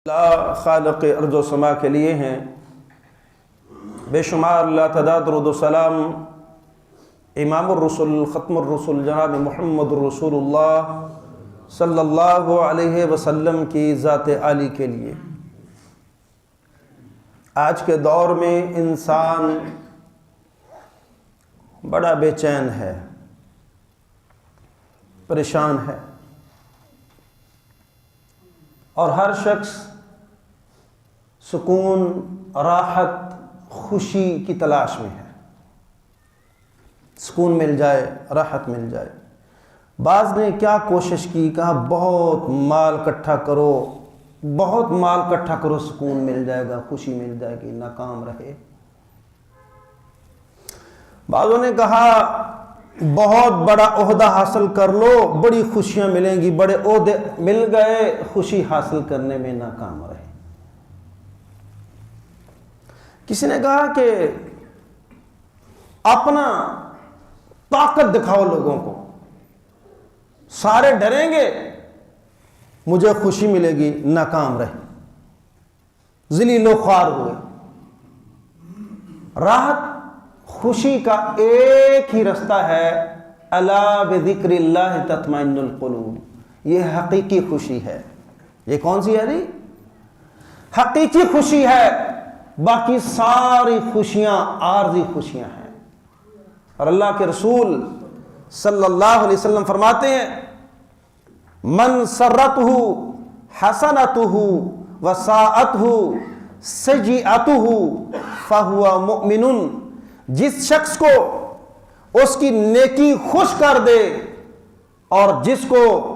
اللہ خالق ارض و سما کے لیے ہیں، بے شمار لا تعداد درود و سلام امام الرسل ختم الرسل جناب محمد رسول اللہ صلی اللہ علیہ وسلم کی ذات عالی کے لیے۔ آج کے دور میں انسان بڑا بے چین ہے، پریشان ہے، اور ہر شخص سکون، راحت، خوشی کی تلاش میں ہے۔ سکون مل جائے، راحت مل جائے۔ بعض نے کیا کوشش کی، کہا بہت مال اکٹھا کرو، بہت مال اکٹھا کرو، سکون مل جائے گا، خوشی مل جائے گی، ناکام رہے۔ بعضوں نے کہا بہت بڑا عہدہ حاصل کر لو، بڑی خوشیاں ملیں گی، بڑے عہدے مل گئے، خوشی حاصل کرنے میں ناکام رہے۔ کسی نے کہا کہ اپنا طاقت دکھاؤ لوگوں کو، سارے ڈریں گے مجھے خوشی ملے گی، ناکام رہے، ذلیل و خوار ہوئے۔ راحت خوشی کا ایک ہی رستہ ہے، الا بذکر اللہ تطمئن القلوب۔ یہ حقیقی خوشی ہے۔ یہ کون سی ہے جی؟ حقیقی خوشی ہے، باقی ساری خوشیاں عارضی خوشیاں ہیں۔ اور اللہ کے رسول صلی اللہ علیہ وسلم فرماتے ہیں، من سرتہ حسنتہ وساءتہ سیئتہ فہو مؤمن۔ جس شخص کو اس کی نیکی خوش کر دے اور جس کو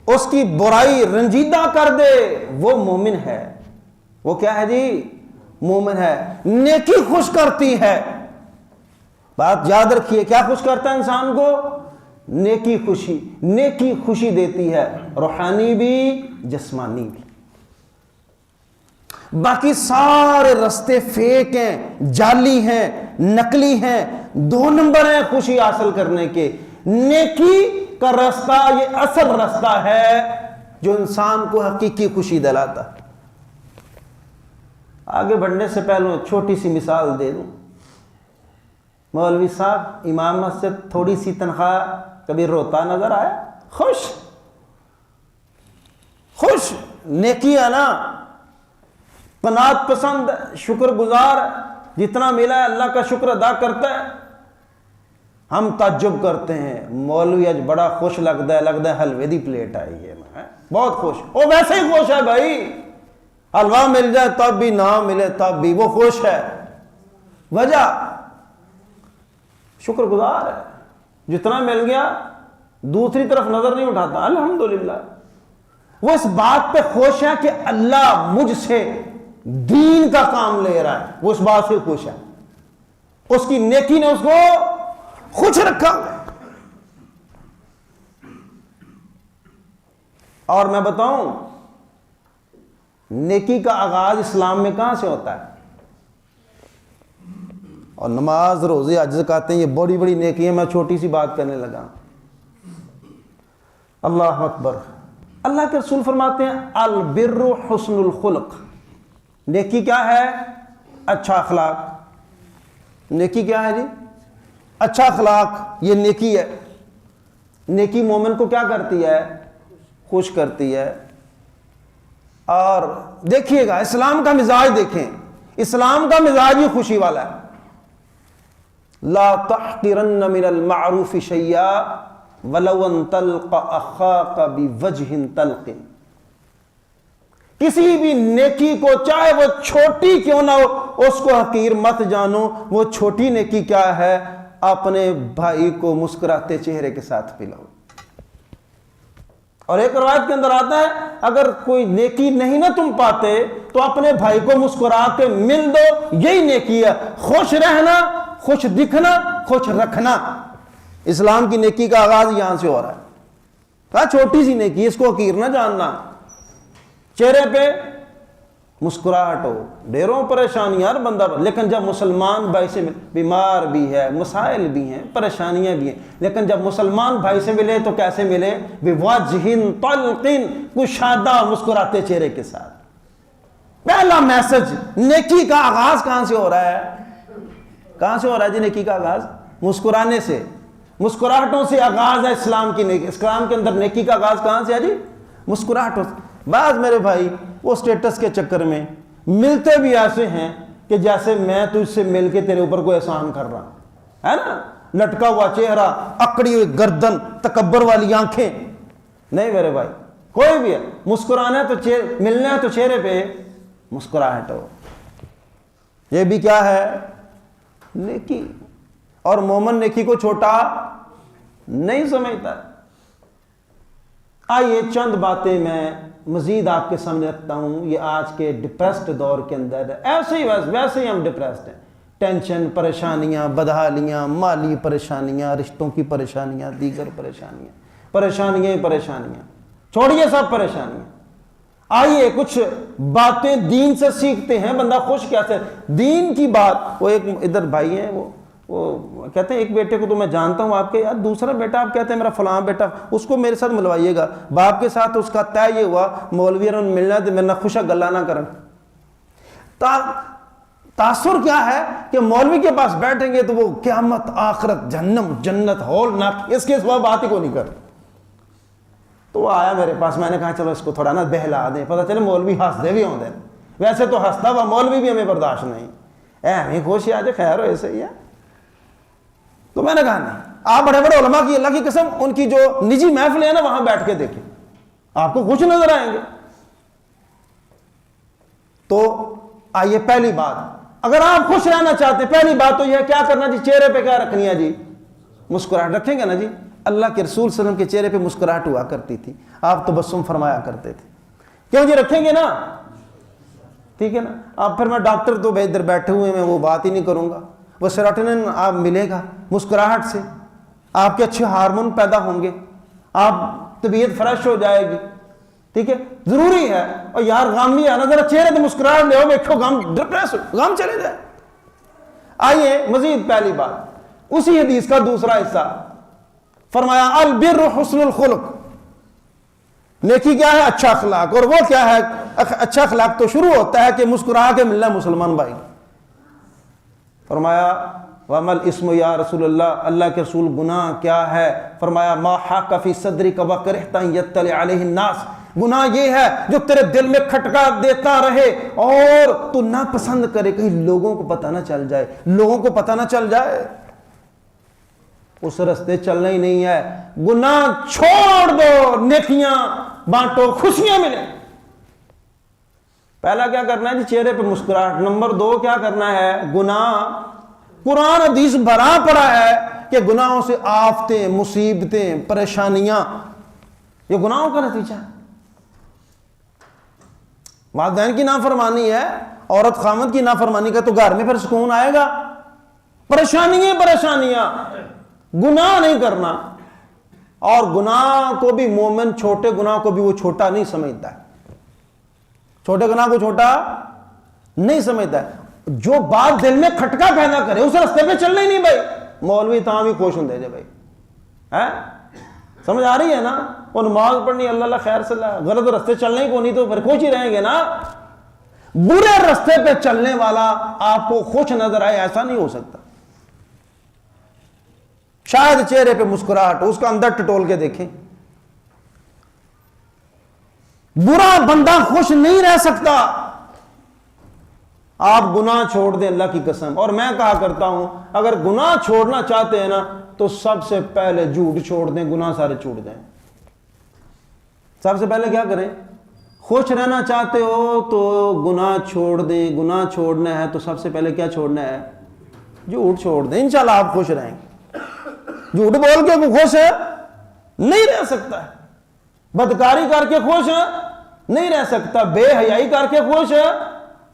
اس کی برائی رنجیدہ کر دے، وہ مومن ہے۔ وہ کیا ہے جی؟ مومن ہے۔ نیکی خوش کرتی ہے۔ بات یاد رکھیے، کیا خوش کرتا ہے انسان کو؟ نیکی خوشی۔ نیکی خوشی دیتی ہے، روحانی بھی جسمانی بھی۔ باقی سارے رستے فیک ہیں، جعلی ہیں، نقلی ہیں، دو نمبر ہیں خوشی حاصل کرنے کے۔ نیکی کا راستہ یہ اصل راستہ ہے جو انسان کو حقیقی خوشی دلاتا ہے۔ آگے بڑھنے سے پہلے چھوٹی سی مثال دے دوں۔ مولوی صاحب امام مسجد، تھوڑی سی تنخواہ، کبھی روتا نظر آیا؟ خوش خوش، نیکی ہے نا، قناعت پسند، شکر گزار، جتنا ملا ہے اللہ کا شکر ادا کرتا ہے۔ ہم تعجب کرتے ہیں، مولوی آج بڑا خوش لگتا ہے حلوے دی پلیٹ آئی ہے، بہت خوش۔ وہ ویسے ہی خوش ہے بھائی، حلوہ مل جائے تب بھی، نہ ملے تب بھی وہ خوش ہے۔ وجہ شکر گزار ہے، جتنا مل گیا دوسری طرف نظر نہیں اٹھاتا، الحمدللہ۔ وہ اس بات پہ خوش ہے کہ اللہ مجھ سے دین کا کام لے رہا ہے، وہ اس بات سے خوش ہے۔ اس کی نیکی نے اس کو خوش رکھا۔ اور میں بتاؤں، نیکی کا آغاز اسلام میں کہاں سے ہوتا ہے؟ اور نماز، روزے، حج، زکوٰۃ، یہ بڑی بڑی نیکی ہیں، میں چھوٹی سی بات کرنے لگا۔ اللہ اکبر۔ اللہ کے رسول فرماتے ہیں، البر حسن الخلق۔ نیکی کیا ہے؟ اچھا اخلاق۔ نیکی کیا ہے جی؟ اچھا اخلاق، یہ نیکی ہے۔ نیکی مومن کو کیا کرتی ہے؟ خوش کرتی ہے۔ اور دیکھیے گا اسلام کا مزاج، دیکھیں اسلام کا مزاج ہی خوشی والا ہے۔ لا تحقرن من المعروف شیئا ولو ان تلقى اخاك بوجه طلق۔ کسی بھی نیکی کو چاہے وہ چھوٹی کیوں نہ ہو، اس کو حقیر مت جانو۔ وہ چھوٹی نیکی کیا ہے؟ اپنے بھائی کو مسکراتے چہرے کے ساتھ پلاؤ۔ اور ایک روایت کے اندر آتا ہے، اگر کوئی نیکی نہیں نہ تم پاتے تو اپنے بھائی کو مسکرا کے مل دو، یہی نیکی ہے۔ خوش رہنا، خوش دکھنا، خوش رکھنا۔ اسلام کی نیکی کا آغاز یہاں سے ہو رہا ہے۔ کہا چھوٹی سی نیکی، اس کو حقیر نہ جاننا۔ چہرے پہ مسکراہٹ ہو، ڈھیروں پریشانیاں ہر بندہ، لیکن جب مسلمان بھائی سے بیمار بھی ہے، مسائل بھی ہیں، پریشانیاں بھی ہیں، لیکن جب مسلمان بھائی سے ملے تو کیسے ملے؟ بِوَجْهٍ طَلْقٍ، کشادہ مسکراتے چہرے کے ساتھ۔ پہلا میسج، نیکی کا آغاز کہاں سے ہو رہا ہے؟ کہاں سے ہو رہا ہے جی نیکی کا آغاز؟ مسکرانے سے، مسکراہٹوں سے آغاز ہے اسلام کی نیکی۔ اسلام کے اندر نیکی کا آغاز کہاں سے ہے جی؟ مسکراہٹوں سے۔ بعض میرے بھائی وہ سٹیٹس کے چکر میں ملتے بھی ایسے ہیں کہ جیسے میں تجھ سے مل کے تیرے اوپر کوئی احسان کر رہا ہے نا، لٹکا ہوا چہرہ، اکڑی ہوئی گردن، تکبر والی آنکھیں۔ نہیں میرے بھائی، کوئی بھی ہے، مسکرانا ہے تو ملنا ہے تو چہرے پہ مسکراہٹ ہو، یہ بھی کیا ہے؟ نیکی۔ اور مومن نیکی کو چھوٹا نہیں سمجھتا۔ آئیے چند باتیں میں مزید آپ کے سامنے رکھتا ہوں۔ یہ آج کے ڈپریسڈ دور کے اندر ویسے ہی ہم ڈپریسڈ ہیں، ٹینشن، پریشانیاں، بدحالیاں، مالی پریشانیاں، رشتوں کی پریشانیاں، دیگر پریشانیاں، چھوڑیے سب پریشانیاں۔ آئیے کچھ باتیں دین سے سیکھتے ہیں، بندہ خوش کیسے۔ دین کی بات، وہ ایک ادھر بھائی ہیں، وہ کہتے ہیں ایک بیٹے کو تو میں جانتا ہوں آپ کے، یار دوسرا بیٹا آپ کہتے ہیں میرا فلاں بیٹا، اس کو میرے ساتھ ملوائیے گا۔ باپ کے ساتھ اس کا طے یہ ہوا مولوی اور ملنا تو میرے نہ خوشا گلا نہ کرن۔ تاثر کیا ہے کہ مولوی کے پاس بیٹھیں گے تو وہ قیامت، آخرت، جہنم، جنت، ہول ناک، اس کے سوا بات ہی کو نہیں کر۔ تو وہ آیا میرے پاس، میں نے کہا چلو اس کو تھوڑا نا بہلا دیں، پتہ چلے مولوی ہنس دے بھی ہوں دے، ویسے تو ہنستا ہوا مولوی بھی ہمیں برداشت نہیں، ہمیں خوشی آ جائے، خیر ہو ایسے ہی ہے۔ تو میں نے کہا نہیں، آپ بڑے بڑے علماء کی، اللہ کی قسم، ان کی جو نجی محفلیں ہیں نا وہاں بیٹھ کے دیکھیں، آپ کو خوش نظر آئیں گے۔ تو آئیے پہلی بات، اگر آپ خوش رہنا چاہتے ہیں، پہلی بات تو یہ ہے کیا کرنا جی؟ چہرے پہ کیا رکھنی ہے جی؟ مسکراہٹ رکھیں گے نا جی؟ اللہ کے رسول صلی اللہ علیہ وسلم کے چہرے پہ مسکراہٹ ہوا کرتی تھی، آپ تبسم فرمایا کرتے تھے، کیوں جی؟ رکھیں گے نا، ٹھیک ہے نا؟ اب پھر میں ڈاکٹر تو ادھر بیٹھے ہوئے میں وہ بات ہی نہیں کروں گا، وہ سیروٹونن آپ ملے گا مسکراہٹ سے، آپ کے اچھے ہارمون پیدا ہوں گے، آپ طبیعت فریش ہو جائے گی، ٹھیک ہے؟ ضروری ہے۔ اور یار غم بھی ہے نا، ذرا چہرے تو مسکراہٹ لے، دیکھو غم، ڈپریس، غم چلے جائے۔ آئیے مزید پہلی بات، اسی حدیث کا دوسرا حصہ، فرمایا البر حسن الخلق، نیکی کیا ہے؟ اچھا اخلاق۔ اور وہ کیا ہے اچھا اخلاق؟ تو شروع ہوتا ہے کہ مسکرا کے ملنا مسلمان بھائی۔ فرمایا وَمَا الْإِسْمُ یا رسول اللہ، اللہ کے رسول گناہ کیا ہے؟ فرمایا مَا حَاكَ فِي صَدْرِكَ وَكَرِهْتَ أَن يَطَّلِعَ عَلَيْهِ النَّاسِ، گناہ یہ ہے جو تیرے دل میں کھٹکا دیتا رہے اور تو نہ پسند کرے کہیں لوگوں کو پتہ نہ چل جائے، لوگوں کو پتہ نہ چل جائے، اس رستے چلنا ہی نہیں ہے۔ گناہ چھوڑ دو، نیکیاں بانٹو، خوشیاں ملیں۔ پہلا کیا کرنا ہے جی؟ چہرے پہ مسکراہٹ۔ نمبر دو کیا کرنا ہے؟ گناہ، قرآن حدیث بھرا پڑا ہے کہ گناہوں سے آفتیں، مصیبتیں، پریشانیاں، یہ گناہوں کا نتیجہ ہے۔ والدین کی نافرمانی ہے، عورت خامد کی نافرمانی کا، تو گھر میں پھر سکون آئے گا؟ پریشانیاں، گناہ نہیں کرنا۔ اور گناہ کو بھی مومن چھوٹے گناہ کو بھی وہ چھوٹا نہیں سمجھتا ہے، چھوٹے گناہ کو چھوٹا نہیں سمجھتا ہے۔ جو بات دل میں کھٹکا پیدا کرے اس رستے پہ چلنا ہی نہیں بھائی۔ مولوی تاں بھی خوش ہوں دے جے بھائی، سمجھ آ رہی ہے نا؟ وہ نماز پڑھنی، اللہ اللہ خیر سے اللہ، غلط رستے چلنے ہی کو نہیں تو پھر خوش ہی رہیں گے نا۔ برے رستے پہ چلنے والا آپ کو خوش نظر آئے، ایسا نہیں ہو سکتا۔ شاید چہرے پہ مسکراہٹ، اس کا اندر ٹٹول کے دیکھیں۔ برا بندہ خوش نہیں رہ سکتا۔ آپ گناہ چھوڑ دیں اللہ کی قسم، اور میں کہا کرتا ہوں اگر گناہ چھوڑنا چاہتے ہیں نا تو سب سے پہلے جھوٹ چھوڑ دیں، گناہ سارے چھوڑ دیں۔ سب سے پہلے کیا کریں؟ خوش رہنا چاہتے ہو تو گناہ چھوڑ دیں، گناہ چھوڑنا ہے تو سب سے پہلے کیا چھوڑنا ہے؟ جھوٹ چھوڑ دیں، انشاءاللہ آپ خوش رہیں گے۔ جھوٹ بول کے خوش نہیں رہ سکتا ہے، بدکاری کر کے خوش نہیں رہ سکتا، بے حیائی کر کے خوش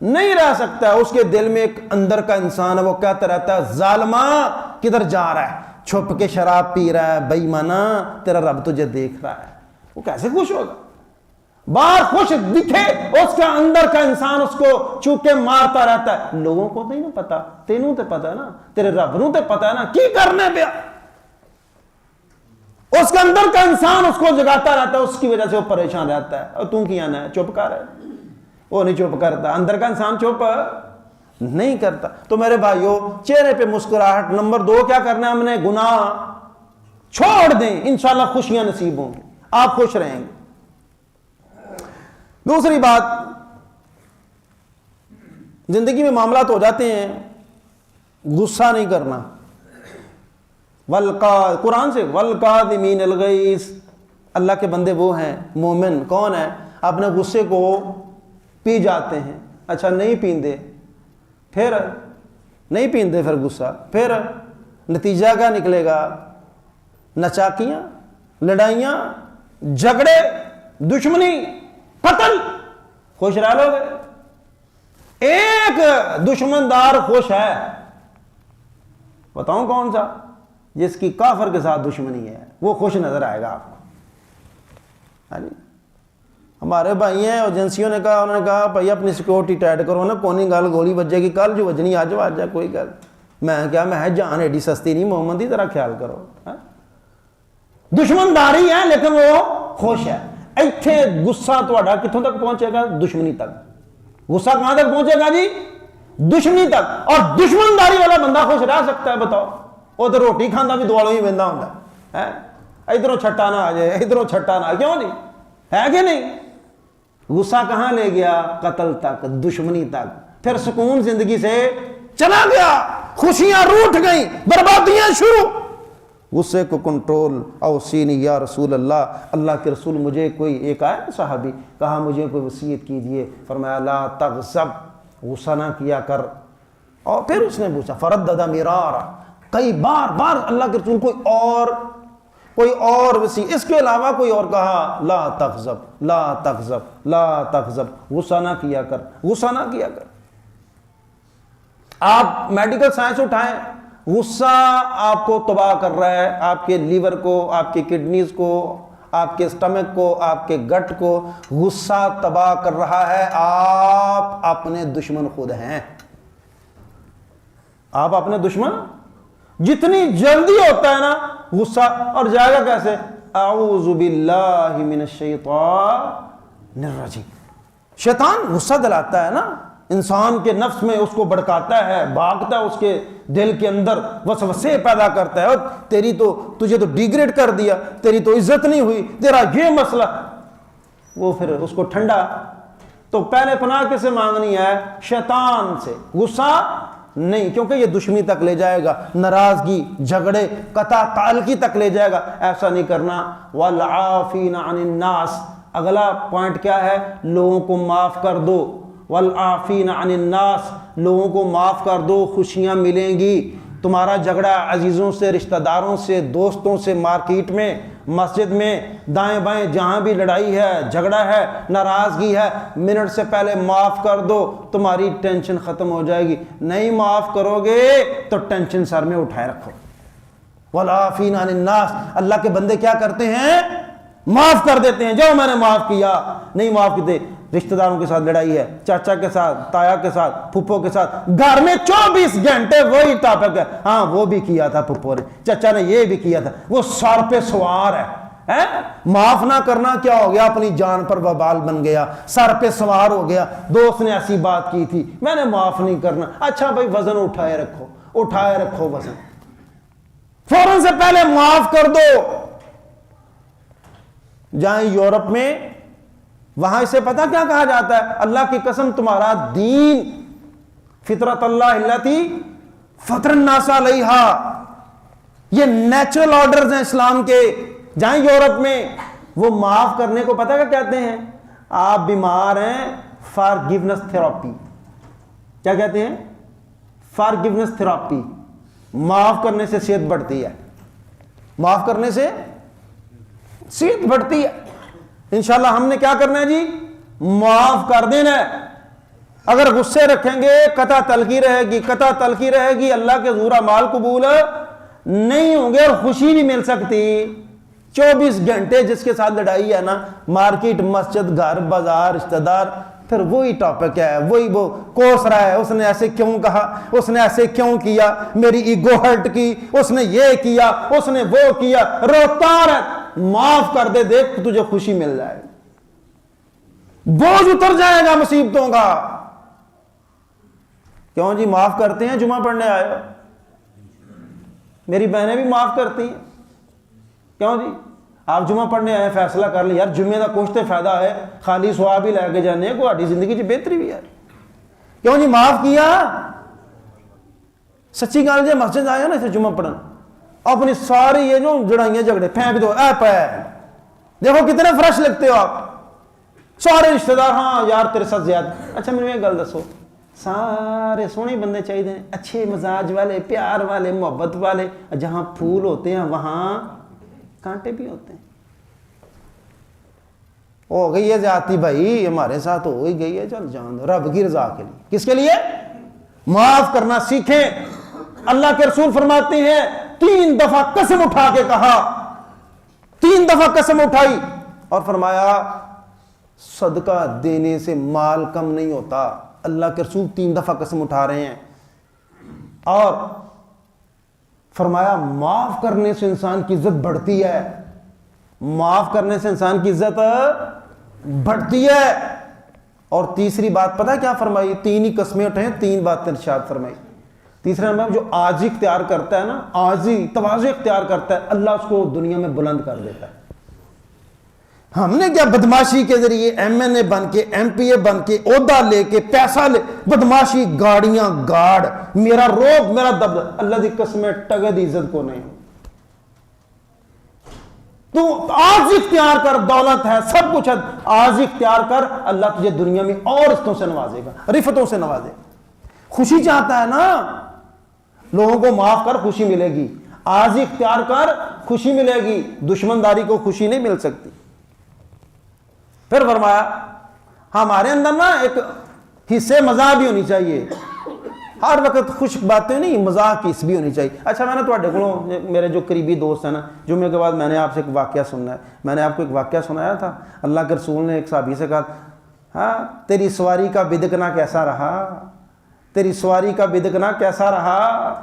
نہیں رہ سکتا ہے۔ اس کے دل میں ایک اندر کا انسان ہے، وہ کہتا رہتا ہے ظالمہ کدھر جا رہا ہے، چھپ کے شراب پی رہا ہے، بے ایمانہ تیرا رب تجھے دیکھ رہا ہے۔ وہ کیسے خوش ہوگا؟ باہر خوش دکھے، اس کا اندر کا انسان اس کو چوکے مارتا رہتا ہے۔ لوگوں کو نہیں نا پتا، تینوں تے پتا ہے نا، تیرے رب نوں تے پتا ہے نا کی کرنے پیا۔ اس کے اندر کا انسان اس کو جگاتا رہتا ہے، اس کی وجہ سے وہ پریشان رہتا ہے، اور تو کی آنا ہے چپ کر ہے۔ وہ نہیں چپ کرتا، اندر کا انسان چپ نہیں کرتا۔ تو میرے بھائیوں، چہرے پہ مسکراہٹ۔ نمبر 2 کیا کرنا ہے ہم نے؟ گناہ چھوڑ دیں، انشاءاللہ خوشیاں نصیب ہوں گی، آپ خوش رہیں گے۔ دوسری بات، زندگی میں معاملات ہو جاتے ہیں، غصہ نہیں کرنا۔ قرآن سے والقاظمین الغیظ، اللہ کے بندے وہ ہیں، مومن کون ہے؟ اپنے غصے کو پی جاتے ہیں۔ اچھا نہیں پیندے، پھر نہیں پیندے، پھر غصہ، پھر نتیجہ کیا نکلے گا؟ نچاکیاں، لڑائیاں، جھگڑے، دشمنی، قتل۔ خوش رہ لو گے؟ ایک دشمندار خوش ہے، بتاؤں کون سا؟ جس کی کافر کے ساتھ دشمنی ہے، وہ خوش نظر آئے گا آپ کو۔ ہمارے بھائی ہیں ایجنسیوں نے کہا، انہوں نے کہا بھائی اپنی سیکورٹی ٹائٹ کرو نا، کونی گل گولی بجے گی، کل جو بجنی آج جائے کوئی گل۔ میں کیا، میں جان ایڈی سستی نہیں محمد، ذرا خیال کرو۔ دشمنداری ہے لیکن وہ خوش ہے۔ ایتھے غصہ تہاڈا کتھوں تک پہنچے گا؟ دشمنی تک۔ غصہ کہاں تک پہنچے گا جی؟ دشمنی تک۔ اور دشمنداری والا بندہ خوش رہ سکتا ہے؟ بتاؤ۔ وہ تو روٹی کھانا بھی دوالوں ہی بہندا ہوندا ہے، ادھروں چھٹا نہ آ جائے، ادھروں چھٹا نہ آ، کیوں نہیں؟ ہے کہ نہیں؟ غصہ کہاں لے گیا؟ قتل تک، دشمنی تک۔ پھر سکون زندگی سے چلا گیا، خوشیاں روٹھ گئیں، بربادیاں شروع۔ غصے کو کنٹرول۔ اوصینی یا رسول اللہ، اللہ کے رسول مجھے کوئی، ایک آیا صحابی، کہا مجھے کوئی وصیت کیجئے، فرمایا لا تغضب، غصہ نہ کیا کر۔ اور پھر اس نے پوچھا فردد مرارا، کئی بار بار اللہ کے رسول کوئی اور وصیت، اس کے علاوہ کوئی اور کہا لا تغضب لا تغضب لا تغضب، غصہ نہ کیا کر، غصہ نہ کیا کر۔ آپ میڈیکل سائنس اٹھائیں، غصہ آپ کو تباہ کر رہا ہے، آپ کے لیور کو، آپ کی کڈنیز کو، آپ کے سٹمک کو، آپ کے گٹ کو غصہ تباہ کر رہا ہے۔ آپ اپنے دشمن خود ہیں، آپ اپنے دشمن۔ جتنی جلدی ہوتا ہے نا غصہ، اور جائے گا کیسے؟ اعوذ باللہ من الشیطان الرجیم۔ شیطان غصہ دلاتا ہے نا انسان کے نفس میں، اس کو بھڑکاتا ہے، بھاگتا ہے اس کے دل کے اندر، وسوسے پیدا کرتا ہے، اور تجھے تو ڈیگریڈ کر دیا، تیری تو عزت نہیں ہوئی، تیرا یہ مسئلہ۔ وہ پھر اس کو ٹھنڈا، تو پہلے پناہ کس سے مانگنی ہے؟ شیطان سے۔ غصہ نہیں، کیونکہ یہ دشمنی تک لے جائے گا، ناراضگی، جھگڑے، قطع تعلقی تک لے جائے گا، ایسا نہیں کرنا۔ والعافین عن الناس، اگلا پوائنٹ کیا ہے؟ لوگوں کو معاف کر دو۔ والعافین عن الناس، لوگوں کو معاف کر دو، خوشیاں ملیں گی۔ تمہارا جھگڑا عزیزوں سے، رشتہ داروں سے، دوستوں سے، مارکیٹ میں، مسجد میں، دائیں بائیں جہاں بھی لڑائی ہے، جھگڑا ہے، ناراضگی ہے، منٹ سے پہلے معاف کر دو، تمہاری ٹینشن ختم ہو جائے گی۔ نہیں معاف کرو گے تو ٹینشن سر میں اٹھائے رکھو۔ والعافین عن الناس، اللہ کے بندے کیا کرتے ہیں؟ معاف کر دیتے ہیں۔ جو میں نے معاف کیا، نہیں معاف کیتے، رشتہ داروں کے ساتھ لڑائی ہے، چاچا کے ساتھ، تایا کے ساتھ، پھپھو کے ساتھ، گھر میں 24 گھنٹے وہی ٹاپک ہے، ہاں وہ بھی کیا تھا پھپھو نے، چاچا نے یہ بھی کیا تھا، وہ سر پہ سوار ہے۔ معاف نہ کرنا کیا ہو گیا؟ اپنی جان پر وبال بن گیا، سر پہ سوار ہو گیا۔ دوست نے ایسی بات کی تھی، میں نے معاف نہیں کرنا۔ اچھا بھائی وزن اٹھائے رکھو، اٹھائے رکھو وزن، فوراً سے پہلے معاف کر دو۔ جائیں یورپ میں، وہاں اسے پتہ کیا کہا جاتا ہے؟ اللہ کی قسم تمہارا دین فطرت اللہ التی فطر الناس علیہا، یہ نیچرل آرڈرز ہیں اسلام کے۔ جائیں یورپ میں، وہ معاف کرنے کو پتہ کیا کہتے ہیں؟ آپ بیمار ہیں، فارگیونس تھراپی۔ کیا کہتے ہیں؟ فارگیونس تھراپی۔ معاف کرنے سے صحت بڑھتی ہے، معاف کرنے سے صحت بڑھتی ہے۔ انشاءاللہ ہم نے کیا کرنا ہے جی؟ معاف کر دینا ہے۔ اگر غصے رکھیں گے قطع تلخی رہے گی، قطع تلخی رہے گی، اللہ کے حضور اعمال قبول نہیں ہوں گے اور خوشی نہیں مل سکتی۔ 24 گھنٹے جس کے ساتھ لڑائی ہے نا، مارکیٹ، مسجد، گھر، بازار، رشتہ دار، پھر وہی ٹاپک ہے، وہی وہ کوس رہا ہے، اس نے ایسے کیوں کہا، اس نے ایسے کیوں کیا، میری ایگو ہرٹ کی، اس نے یہ کیا، اس نے وہ کیا، روتا رہتا۔ معاف کر دے، دیکھ تجھے خوشی مل جائے۔ بوجھ اتر جائے گا مصیبتوں کا. کیوں جی معاف کرتے ہیں؟ جمعہ پڑھنے آئے ہو. میری بہنیں بھی معاف کرتی ہیں. کیوں جی آپ جمعہ پڑھنے آئے فیصلہ کر لیں یار جمعے کا کچھ تو فائدہ ہے, خالی سواب ہی لے کے جانے کو ہاڈی زندگی چ بہتری بھی ہے. کیوں جی معاف کیا؟ سچی گل جی مسجد آیا نا اسے جمعہ پڑھن, اپنی ساری یہ جو جڑائیاں جھگڑے پھینک دو, اے پہ دیکھو کتنے فریش لگتے ہو آپ. سارے رشتہ دار ہاں یار تیرے ساتھ زیادہ. اچھا مجھے ایک گل دسو, سارے سونے بندے چاہیے, اچھے مزاج والے, پیار والے, محبت والے. جہاں پھول ہوتے ہیں وہاں کانٹے بھی ہوتے ہیں. ہو گئی ہے زیادتی بھائی, ہمارے ساتھ ہو ہی گئی ہے, چل جان دو رب کی رضا کے لیے. کس کے لیے؟ معاف کرنا سیکھیں. اللہ کے رسول فرماتے ہیں 3 دفعہ قسم اٹھا کے کہا, 3 دفعہ قسم اٹھائی اور فرمایا صدقہ دینے سے مال کم نہیں ہوتا. اللہ کے رسول 3 دفعہ قسم اٹھا رہے ہیں. اور فرمایا معاف کرنے سے انسان کی عزت بڑھتی ہے. معاف کرنے سے انسان کی عزت بڑھتی ہے. اور تیسری بات پتہ کیا فرمائی؟ 3 ہی قسمیں اٹھائیں, 3 باتیں ارشاد فرمائی. تیسرا نمبر جو عاجزی اختیار کرتا ہے نا, عاجزی تواضع اختیار کرتا ہے, اللہ اس کو دنیا میں بلند کر دیتا ہے. ہم نے کیا بدماشی کے ذریعے ایم این اے بن کے, ایم پی اے بن کے, عہدہ لے کے, پیسہ لے, بدماشی گاڑیاں گاڑ, میرا روب میرا دب, اللہ دی قسم ٹگد عزت کو نہیں. تو آج اختیار کر, دولت ہے سب کچھ ہے, آج اختیار کر, اللہ تجھے دنیا میں اور رفتوں سے نوازے گا, رفتوں سے نوازے گا. خوشی چاہتا ہے نا, لوگوں کو معاف کر خوشی ملے گی. آج اختیار کر خوشی ملے گی, دشمنداری کو خوشی نہیں مل سکتی. پھر فرمایا ہمارے اندر نا ایک حصے مزاح بھی ہونی چاہیے. ہر وقت خشک باتیں نہیں, مزاح کی حص بھی ہونی چاہیے. اچھا میں نے تھوڑے کو, میرے جو قریبی دوست ہیں نا, جمعے کے بعد میں نے آپ سے ایک واقعہ سننا ہے. میں نے آپ کو ایک واقعہ سنایا تھا. اللہ کے رسول نے ایک صحابی سے کہا, ہاں تیری سواری کا بدکنا کیسا رہا, تیری سواری کا بدکنا کیسا رہا.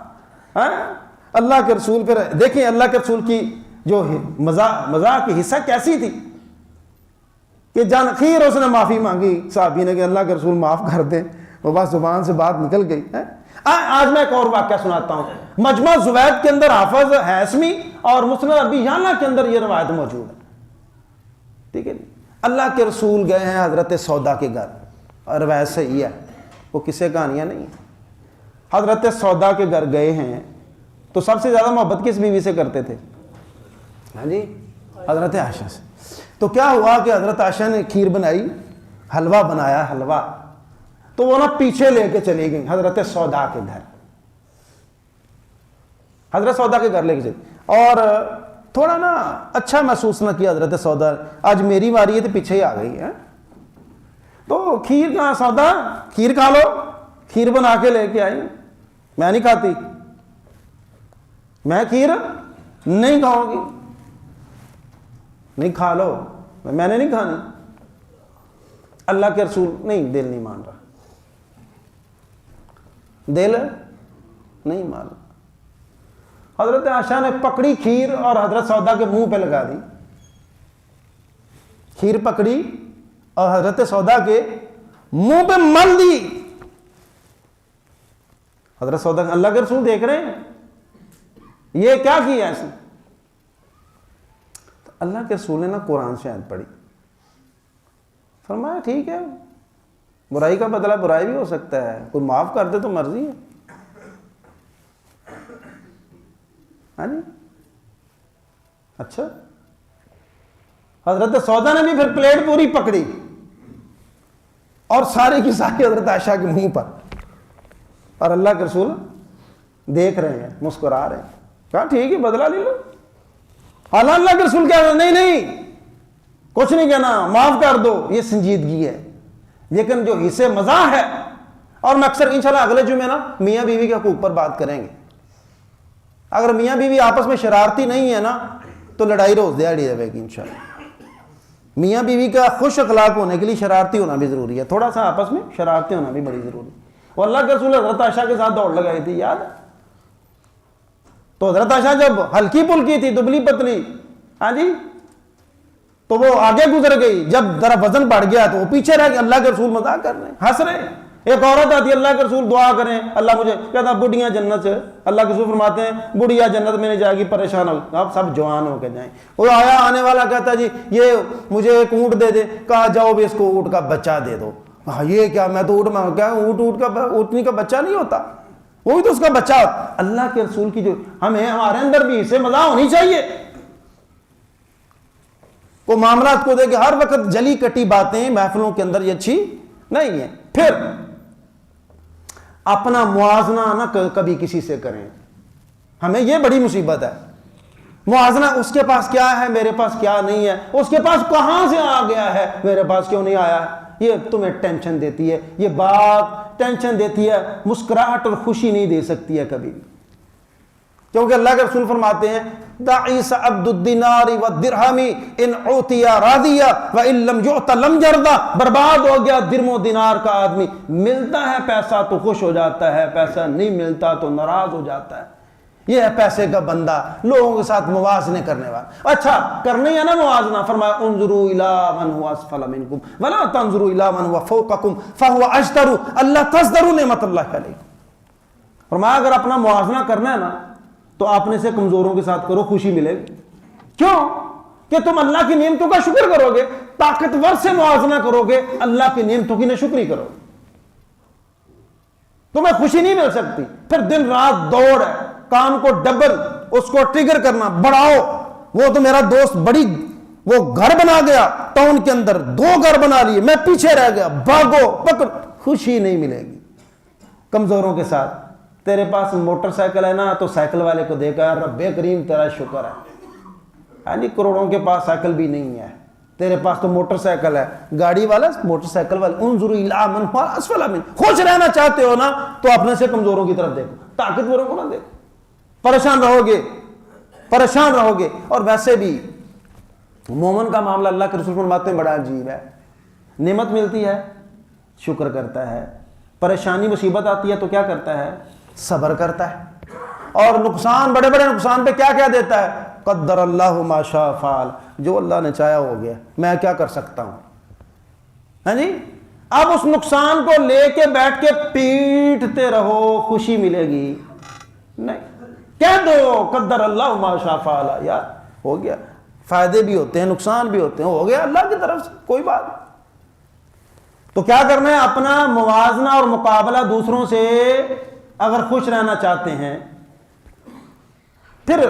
اللہ کے رسول, پھر دیکھیں اللہ کے رسول کی جو مزاح کی حصہ کیسی تھی کہ جان خیر اس نے معافی مانگی صحابی نے کہ اللہ کے رسول معاف کر دیں, وہ بس زبان سے بات نکل گئی. آج میں ایک اور واقعہ سناتا ہوں. مجمع زوید کے اندر حافظ حیثمی اور مسند ابی یعلا کے اندر یہ روایت موجود ہے. ٹھیک ہے, اللہ کے رسول گئے ہیں حضرت سودا کے گھر, اور روایت صحیح ہے, وہ کسے کہانیاں نہیں ہیں. حضرت سودا کے گھر گئے ہیں تو سب سے زیادہ محبت کس بیوی سے کرتے تھے؟ ہاں جی, حضرت عائشہ سے. تو کیا ہوا کہ حضرت عائشہ نے کھیر بنائی, حلوہ بنایا, حلوہ, تو وہ نا پیچھے لے کے چلی گئی حضرت سودا کے گھر. حضرت سودا کے گھر لے کے چلی, اور تھوڑا نا اچھا محسوس نہ کیا حضرت سودا, آج میری باری ہے تو پیچھے ہی آ گئی ہے. تو کھیر کہاں, سودا کھیر کھا لو, کھیر بنا کے لے کے آئی. میں نہیں کھاتی, میں کھیر نہیں کھاؤں گی. نہیں کھا لو, میں نے نہیں کھانی. اللہ کے رسول نہیں, دل نہیں مان رہا, دل نہیں مان رہا. حضرت عائشہ نے پکڑی کھیر اور حضرت سودا کے منہ پہ لگا دی. کھیر پکڑی اور حضرت سودا کے منہ پہ مل دی. حضرت سودا, اللہ کے رسول دیکھ رہے ہیں یہ کیا کیا اس نے. اللہ کے رسول نے نا قرآن سے آیت پڑھی, فرمایا ٹھیک ہے, برائی کا بدلہ برائی بھی ہو سکتا ہے, کوئی معاف کر دے تو مرضی ہے. ہاں جی, اچھا. حضرت سودا نے بھی پھر پلیٹ پوری پکڑی اور سارے کی ساری حضرت عائشہ کے منہ پر, اور اللہ کے رسول دیکھ رہے ہیں, مسکرا رہے ہیں. کہا ٹھیک ہے بدلہ لے لو. حالانکہ اللہ کے رسول کیا, نہیں کچھ نہیں کہنا, معاف کر دو, یہ سنجیدگی ہے. لیکن جو حصے مزاح ہے, اور میں اکثر انشاءاللہ اگلے جمعے نا میاں بیوی کے حقوق پر بات کریں گے. اگر میاں بیوی آپس میں شرارتی نہیں ہے نا تو لڑائی روز دیہڑی رہے گی انشاءاللہ. میاں بیوی کا خوش اخلاق ہونے کے لیے شرارتی ہونا بھی ضروری ہے, تھوڑا سا آپس میں شرارتی ہونا بھی بڑی ضروری ہے. اور اللہ کے رسول حضرت عائشہ کے ساتھ دوڑ لگائی تھی, یاد ہے. تو حضرت عائشہ جب ہلکی پھلکی تھی, دبلی پتلی, ہاں جی, تو وہ آگے گزر گئی، جب ذرا وزن بڑھ گیا تو وہ پیچھے رہ گئی. اللہ کے رسول مذاق کر رہے ہیں، ہنس رہے ہیں. ایک عورت آتی ہے، اللہ کے رسول دعا کریں اللہ مجھے، کہتا بڑھیاں جنت سے. اللہ کے رسول فرماتے ہیں بڑھیا جنت میں نہیں جائے گی، پریشان ہو، آپ سب جوان ہو کے جائیں. وہ آیا آنے والا کہتا جی یہ مجھے ایک اونٹ دے دے. کہا جاؤ بھی اس کو اونٹ کا بچہ دے دو. یہ کیا، میں تو اونٹ مانگ، کیا اونٹنی کا بچہ نہیں ہوتا، وہی تو اس کا بچہ ہوتا. اللہ کے رسول کی جو ہمیں ہمارے اندر بھی اسے مزہ ہونی چاہیے. وہ معاملات کو دے کہ ہر وقت جلی کٹی باتیں محفلوں کے اندر یہ اچھی نہیں ہے. پھر اپنا موازنہ نہ کبھی کسی سے کریں. ہمیں یہ بڑی مصیبت ہے، موازنہ اس کے پاس کیا ہے میرے پاس کیا نہیں ہے، اس کے پاس کہاں سے آ گیا ہے میرے پاس کیوں نہیں آیا ہے. یہ تمہیں ٹینشن دیتی ہے، یہ بات ٹینشن دیتی ہے، مسکراہٹ اور خوشی نہیں دے سکتی ہے کبھی. کیونکہ اللہ کے رسول فرماتے ہیں دعیس عبد الدینار والدرہم ان عوتی راضی وان لم یعط لم یرضى. برباد ہو گیا درم و دینار کا آدمی، ملتا ہے پیسہ تو خوش ہو جاتا ہے، پیسہ نہیں ملتا تو ناراض ہو جاتا ہے. یہ ہے پیسے کا بندہ، لوگوں کے ساتھ موازنے کرنے والا. اچھا کرنے ہے نا موازنہ، فرمایا انظروا الی من هو اسفل منکم ولا تنظروا الی من هو فوقکم فهو اجدر الا تزدروا نعمت اللہ علیکم. فرمایا اگر اپنا موازنہ کرنا ہے نا تو اپنے سے کمزوروں کے ساتھ کرو، خوشی ملے گی. کیوں کہ تم اللہ کی نعمتوں کا شکر کرو گے. طاقتور سے موازنہ کرو گے، اللہ کی نعمتوں کی ناشکری کرو گے، تمہیں خوشی نہیں مل سکتی. پھر دن رات دوڑ ہے، کام کو ڈبل، اس کو ٹریگر کرنا، بڑھاؤ. وہ تو میرا دوست بڑی وہ گھر بنا گیا ٹاؤن کے اندر، 2 گھر بنا لیے، میں پیچھے رہ گیا، بھاگو پکڑ. خوشی نہیں ملے گی کمزوروں کے ساتھ. تیرے پاس موٹر سائیکل ہے نا تو سائیکل والے کو دیکھا رب کریم تیرا شکر ہے. یعنی کروڑوں کے پاس سائیکل بھی نہیں ہے، تیرے پاس تو موٹر سائیکل ہے. گاڑی والا موٹر سائیکل والا انظروا الی من هو اسفل منکم. خوش رہنا چاہتے ہو نا تو اپنے سے کمزوروں کی طرف دیکھو، طاقتوروں کو نہ دیکھو. پریشان رہو گے، پریشان رہو گے. اور ویسے بھی مومن کا معاملہ اللہ کے رسول فرماتے ہیں بڑا عجیب ہے. نعمت ملتی ہے شکر کرتا ہے، پریشانی مصیبت آتی ہے تو کیا کرتا ہے، صبر کرتا ہے. اور نقصان، بڑے بڑے نقصان پہ کیا کیا دیتا ہے، قدر اللہ ما شاء فعل. جو اللہ نے چاہا ہو گیا، میں کیا کر سکتا ہوں. ہاں جی. اب اس نقصان کو لے کے بیٹھ کے پیٹتے رہو، خوشی ملے گی نہیں. کہہ دو قدر اللہ ما شاء فعل، یار ہو گیا. فائدے بھی ہوتے ہیں نقصان بھی ہوتے ہیں، ہو گیا اللہ کی طرف سے، کوئی بات. تو کیا کرنا ہے، اپنا موازنہ اور مقابلہ دوسروں سے اگر خوش رہنا چاہتے ہیں، پھر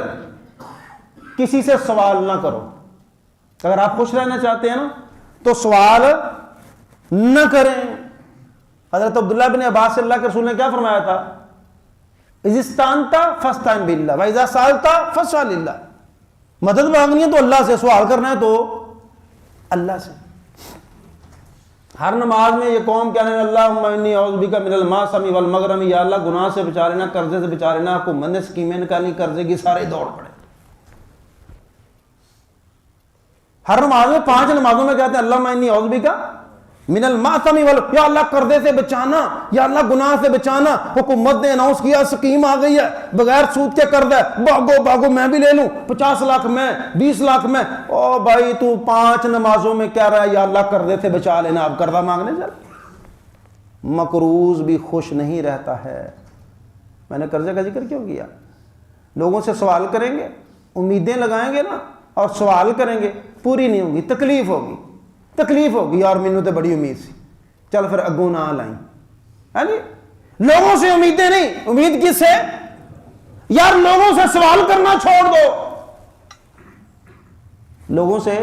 کسی سے سوال نہ کرو. اگر آپ خوش رہنا چاہتے ہیں نا تو سوال نہ کریں. حضرت عبداللہ بن عباس سے اللہ کے رسول نے کیا فرمایا تھا، اذا استعنت فاستعن باللہ واذا سألت فاسأل اللہ. مدد مانگنی ہے تو اللہ سے، سوال کرنا ہے تو اللہ سے. ہر نماز میں یہ قوم کہنے اللہم انی اعوذ بک من المعصم والمغرم. یا اللہ گناہ سے بچا لینا، قرضے سے بچا لینا. حکومت نے اسکیمیں نکالی قرضے کی، سارے دوڑ پڑے. ہر نماز میں 5 نمازوں میں کہتے ہیں اللہم انی اعوذ بک من المعصم یا اللہ قرضے سے بچانا، یا اللہ گناہ سے بچانا. حکومت نے اناؤنس کیا اسکیم آ گئی ہے بغیر سود کے قرض ہے، بھاگو بھاگو میں بھی لے لوں، 50 لاکھ میں، 20 لاکھ میں. او بھائی تو 5 نمازوں میں کہہ رہا ہے یا اللہ قرضے سے بچا لینا، اب قرضہ مانگنے چل. مقروض بھی خوش نہیں رہتا ہے. میں نے قرضے کا ذکر کیوں کیا، لوگوں سے سوال کریں گے، امیدیں لگائیں گے نا اور سوال کریں گے، پوری نہیں ہوگی، تکلیف ہوگی. تکلیف ہوگی یار مینوں تے بڑی امید سی، چل پھر اگوں نہ لائیں. ہے جی. لوگوں سے امیدیں نہیں، امید کس سے، یار لوگوں سے سوال کرنا چھوڑ دو، لوگوں سے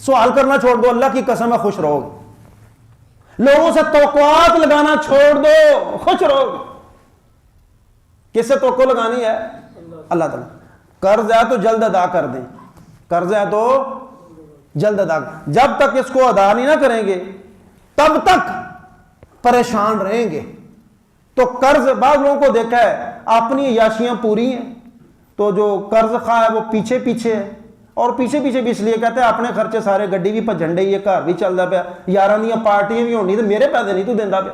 سوال کرنا چھوڑ دو، اللہ کی قسم ہے خوش رہو گے. لوگوں سے توقعات لگانا چھوڑ دو، خوش رہو گے. کس سے توقع لگانی ہے، اللہ تعالیٰ. قرض ہے تو جلد ادا کر دیں، قرض ہے تو جلد ادا. جب تک اس کو ادا نہیں نہ کریں گے تب تک پریشان رہیں گے. تو قرض، بعض لوگوں کو دیکھا ہے اپنی عیاشیاں پوری ہیں تو جو قرض خواہ ہے وہ پیچھے پیچھے ہے. اور پیچھے پیچھے بھی اس لیے کہتے ہیں اپنے خرچے سارے، گڈی بھی پجھنڈے ہی ہے، گھر بھی چلتا پیا، یاراں دیاں پارٹیاں بھی ہونی تو میرے پیسے نہیں تو دینا پیا،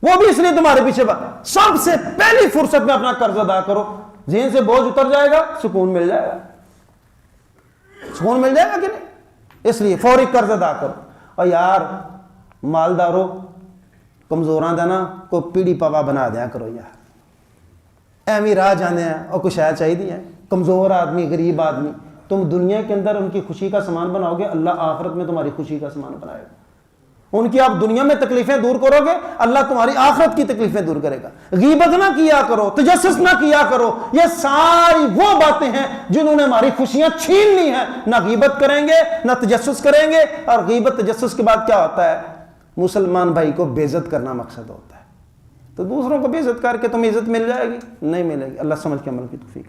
وہ بھی اس لیے تمہارے پیچھے. سب سے پہلی فرصت میں اپنا قرض ادا کرو، ذہن سے بوجھ اتر جائے گا، سکون مل جائے گا. سکون مل جائے گا کہ نہیں؟ اس لیے فوری قرض ادا کرو. اور یار مالداروں کمزوراں دا نا کو پیڑی پوا بنا دیا کرو یار, ایویں راہ جانے ہیں اور کچھ ہے چاہیے ہے. کمزور آدمی, غریب آدمی, تم دنیا کے اندر ان کی خوشی کا سامان بناؤ گے, اللہ آخرت میں تمہاری خوشی کا سامان بنائے گا. ان کی آپ دنیا میں تکلیفیں دور کرو گے, اللہ تمہاری آخرت کی تکلیفیں دور کرے گا. غیبت نہ کیا کرو, تجسس نہ کیا کرو, یہ ساری وہ باتیں ہیں جنہوں نے ہماری خوشیاں چھین لی ہیں. نہ غیبت کریں گے نہ تجسس کریں گے. اور غیبت تجسس کے بعد کیا ہوتا ہے؟ مسلمان بھائی کو بے عزت کرنا مقصد ہوتا ہے. تو دوسروں کو بے عزت کر کے تمہیں عزت مل جائے گی؟ نہیں ملے گی. اللہ سمجھ کے عمل کی توفیق.